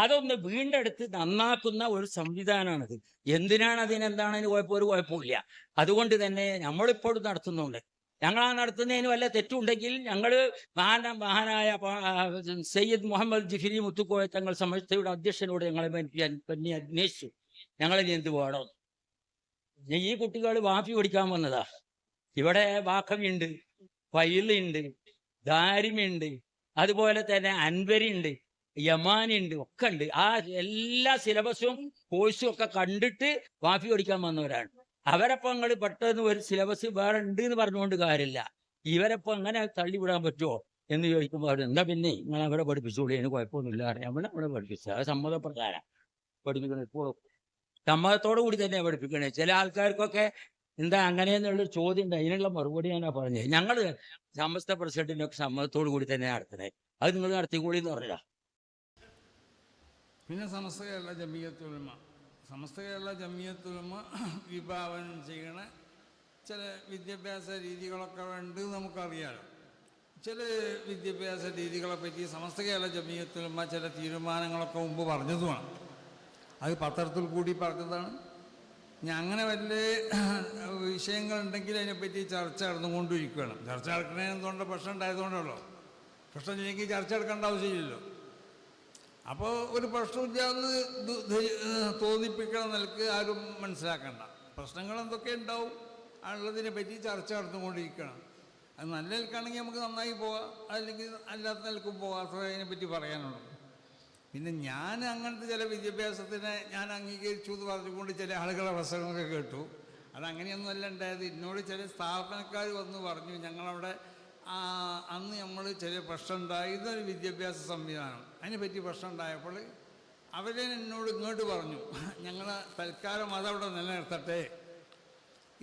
അതൊന്ന് വീണ്ടെടുത്ത് നന്നാക്കുന്ന ഒരു സംവിധാനമാണത്. എന്തിനാണ് അതിനെന്താണ് ഒരു കുഴപ്പമില്ല. അതുകൊണ്ട് തന്നെ നമ്മളിപ്പോഴും നടത്തുന്നുണ്ട്. ഞങ്ങൾ ആ നടത്തുന്നതിന് വല്ല തെറ്റുണ്ടെങ്കിൽ ഞങ്ങൾ മഹാനായ സയ്യിദ് മുഹമ്മദ് ജിഫിരി മുത്തുക്കോയ തങ്ങൾ സമസ്തയുടെ അധ്യക്ഷനോട് ഞങ്ങളെ പറ്റി അന്വേഷിച്ചു, ഞങ്ങളിനി എന്ത് വേണം. ഈ കുട്ടികൾ വാഫി പഠിക്കാൻ വന്നതാ. ഇവിടെ വാഖവിയുണ്ട്, ഫൈലുണ്ട്, ദാരിമുണ്ട്, അതുപോലെ തന്നെ അൻവരിയുണ്ട്, യമാനുണ്ട്, ഒക്കെ ഉണ്ട്. ആ എല്ലാ സിലബസും കോഴ്സും ഒക്കെ കണ്ടിട്ട് വാഫി പഠിക്കാൻ വന്നവരാണ്. അവരപ്പം നിങ്ങൾ പെട്ടെന്ന് ഒരു സിലബസ് വേറെ ഉണ്ട് എന്ന് പറഞ്ഞുകൊണ്ട് കാര്യമില്ല. ഇവരപ്പം അങ്ങനെ തള്ളിവിടാൻ പറ്റുമോ എന്ന് ചോദിക്കുമ്പോൾ എന്താ പിന്നെ നിങ്ങൾ അവിടെ പഠിപ്പിച്ചോളി, അതിന് കുഴപ്പമൊന്നുമില്ല അറിയാം. അവിടെ പഠിപ്പിച്ചത് അത് സമ്മതപ്രകാരം പഠിപ്പിക്കണം. ഇപ്പോൾ സമ്മതത്തോടു കൂടി തന്നെ പഠിപ്പിക്കണേ. ചില ആൾക്കാർക്കൊക്കെ എന്താ അങ്ങനെയെന്നുള്ളൊരു ചോദ്യം ഉണ്ട്. അതിനുള്ള മറുപടി ഞാനാ പറഞ്ഞത്. ഞങ്ങൾ സമസ്ത പ്രസിഡന്റിന്റെ ഒക്കെ സമ്മതത്തോടു കൂടി തന്നെ നടത്തണേ. അത് നിങ്ങൾ നടത്തിക്കൂടി എന്ന് പറഞ്ഞില്ല. പിന്നെ സമസ്ത കേരള ജമിയത്തുൽ ഉലമ, സമസ്ത കേരള ജമിയത്തുൽ ഉലമ വിഭാവനം ചെയ്യണ ചില വിദ്യാഭ്യാസ രീതികളൊക്കെ ഉണ്ട് നമുക്കറിയാമല്ലോ. ചില വിദ്യാഭ്യാസ രീതികളെ പറ്റി സമസ്ത കേരള ജമിയത്തുൽ ഉലമ ചില തീരുമാനങ്ങളൊക്കെ മുമ്പ് പറഞ്ഞതുമാണ്. അത് പത്രത്തിൽ കൂടി പറഞ്ഞതാണ്. ഞാൻ അങ്ങനെ വല്ല വിഷയങ്ങളുണ്ടെങ്കിൽ അതിനെപ്പറ്റി ചർച്ച നടന്നുകൊണ്ടിരിക്കുകയാണ്. ചർച്ച നടക്കുന്നതിന് എന്തുകൊണ്ട് പ്രശ്നം ഉണ്ടായതുകൊണ്ടല്ലോ. പ്രശ്നം ഇല്ലെങ്കിൽ ചർച്ച എടുക്കേണ്ട ആവശ്യമില്ലല്ലോ. അപ്പോൾ ഒരു പ്രശ്നമില്ലാന്ന് തോന്നിപ്പിക്കണ നിലക്ക് ആരും മനസ്സിലാക്കണ്ട. പ്രശ്നങ്ങൾ എന്തൊക്കെ ഉണ്ടാവും ഉള്ളതിനെ പറ്റി ചർച്ച നടന്നുകൊണ്ടിരിക്കണം. അത് നല്ല നിലക്കാണെങ്കിൽ നമുക്ക് നന്നായി പോകാം, അല്ലെങ്കിൽ അല്ലാത്ത നിലക്കും പോകാം. അത്ര അതിനെപ്പറ്റി പറയാനുള്ളൂ. പിന്നെ ഞാൻ അങ്ങനത്തെ ചില വിദ്യാഭ്യാസത്തിനെ ഞാൻ അംഗീകരിച്ചു എന്ന് പറഞ്ഞുകൊണ്ട് ചില ആളുകളെ പ്രസംഗമൊക്കെ കേട്ടു. അതങ്ങനെയൊന്നുമല്ല ഉണ്ടായത്. എന്നോട് ചില സ്ഥാപനക്കാർ വന്ന് പറഞ്ഞു, ഞങ്ങളവിടെ അന്ന് നമ്മൾ ചില പ്രശ്നം ഉണ്ടായിരുന്നൊരു വിദ്യാഭ്യാസ സംവിധാനം, അതിനെപ്പറ്റി പ്രശ്നം ഉണ്ടായപ്പോൾ അവരെ എന്നോട് ഇങ്ങോട്ട് പറഞ്ഞു, ഞങ്ങൾ തൽക്കാലം അതവിടെ നിലനിർത്തട്ടെ.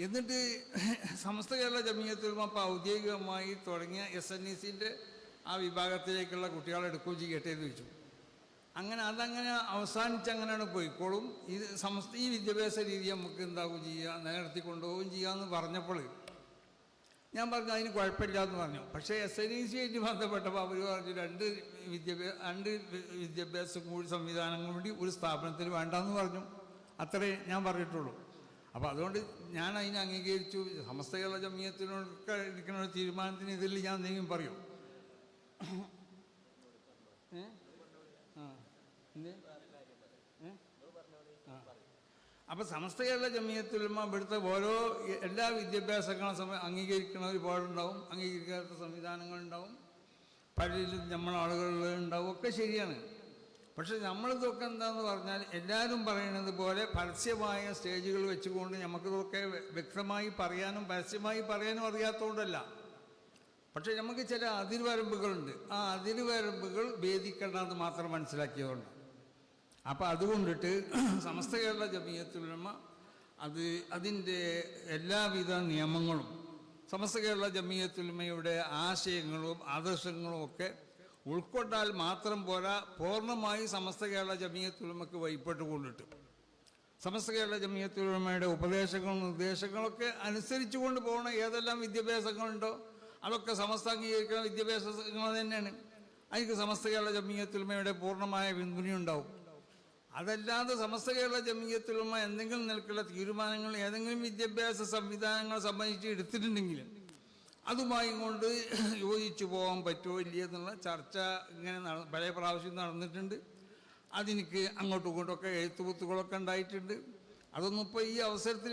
എന്നിട്ട് സമസ്ത കേരള ജമിയത്തുൽ ഉലമ ഇപ്പോൾ ഔദ്യോഗികമായി തുടങ്ങിയ SNECൻ്റെ ആ വിഭാഗത്തിലേക്കുള്ള കുട്ടികളെ എടുക്കുകയും ചെയ്യട്ടെ എന്ന് ചോദിച്ചു. അതങ്ങനെ അവസാനിച്ചങ്ങനെയാണ് പോയിക്കോളും. ഈ വിദ്യാഭ്യാസ രീതി നമുക്ക് എന്താകും ചെയ്യുക, നിലനിർത്തി കൊണ്ടുപോവുകയും ചെയ്യാമെന്ന് പറഞ്ഞപ്പോൾ ഞാൻ പറഞ്ഞു അതിന് കുഴപ്പമില്ല എന്ന് പറഞ്ഞു. പക്ഷേ SNEC ആയിട്ട് ബന്ധപ്പെട്ടപ്പോൾ അവർ പറഞ്ഞു രണ്ട് വിദ്യാഭ്യാസ കൂടി സംവിധാനങ്ങൾ കൂടി ഒരു സ്ഥാപനത്തിൽ വേണ്ടെന്ന് പറഞ്ഞു. അത്രേ ഞാൻ പറഞ്ഞിട്ടുള്ളൂ. അപ്പോൾ അതുകൊണ്ട് ഞാൻ അതിനെ അംഗീകരിച്ചു. സമസ്ത കേരള ജമിയത്തിനോടൊക്കെ ഇരിക്കുന്ന ഒരു തീരുമാനത്തിന് ഇതിൽ ഞാൻ എന്തെങ്കിലും പറയും. അപ്പോൾ സമസ്ത കേരള ജമിയത്തുൽ ഉലമ ഇവിടുത്തെ എല്ലാ വിദ്യാഭ്യാസങ്ങളും അംഗീകരിക്കുന്ന ഒരുപാടുണ്ടാവും, അംഗീകരിക്കാത്ത സംവിധാനങ്ങളുണ്ടാവും, പള്ളിയിലും നമ്മളെ ആളുകളിലുണ്ടാവും, ഒക്കെ ശരിയാണ്. പക്ഷെ നമ്മളിതൊക്കെ എന്താണെന്ന് പറഞ്ഞാൽ എല്ലാവരും പറയുന്നത് പോലെ പരസ്യമായ സ്റ്റേജുകൾ വെച്ചുകൊണ്ട് നമുക്കിതൊക്കെ വ്യക്തമായി പറയാനും പരസ്യമായി പറയാനും അറിയാത്തതുകൊണ്ടല്ല. പക്ഷെ നമുക്ക് ചില അതിർവരമ്പുകളുണ്ട്. ആ അതിർവരമ്പുകൾ ഭേദിക്കേണ്ടത് മാത്രം മനസ്സിലാക്കിയതുകൊണ്ട്. അപ്പോൾ അതുകൊണ്ടിട്ട് സമസ്ത കേരള ജമിയത്തുൽ ഉലമ അതിൻ്റെ എല്ലാവിധ നിയമങ്ങളും സമസ്ത കേരള ജമിയത്തുൽ ഉലമയുടെ ആശയങ്ങളും ആദർശങ്ങളും ഒക്കെ ഉൾക്കൊണ്ടാൽ മാത്രം പോരാ, പൂർണ്ണമായി സമസ്ത കേരള ജമിയത്തുൽ ഉലമക്ക് വഴിപ്പെട്ടുകൊണ്ടിട്ട് സമസ്ത കേരള ജമിയത്തുൽ ഉലമയുടെ ഉപദേശങ്ങളും നിർദ്ദേശങ്ങളൊക്കെ അനുസരിച്ചു കൊണ്ട് പോകണ ഏതെല്ലാം വിദ്യാഭ്യാസങ്ങളുണ്ടോ അതൊക്കെ സമസ്ത അംഗീകരിക്കുന്ന വിദ്യാഭ്യാസങ്ങൾ തന്നെയാണ്. അതിന് സമസ്ത കേരള ജമിയത്തുൽ ഉലമയുടെ പൂർണ്ണമായ പിന്തുണയുണ്ടാവും. അതല്ലാതെ സമസ്ത കേരള ജമിയത്തുൽ ഉലമ എന്തെങ്കിലും നിലക്കുള്ള തീരുമാനങ്ങൾ ഏതെങ്കിലും വിദ്യാഭ്യാസ സംവിധാനങ്ങളെ സംബന്ധിച്ച് എടുത്തിട്ടുണ്ടെങ്കിൽ അതുമായി കൊണ്ട് യോജിച്ചു പോകാൻ പറ്റുമോ ഇല്ലയോ എന്നുള്ള ചർച്ച ഇങ്ങനെ പല പ്രാവശ്യം നടന്നിട്ടുണ്ട്. അതെനിക്ക് അങ്ങോട്ടും ഇങ്ങോട്ടൊക്കെ എഴുത്തുകുത്തുകളൊക്കെ ഉണ്ടായിട്ടുണ്ട്. അതൊന്നും ഇപ്പോൾ ഈ അവസരത്തിൽ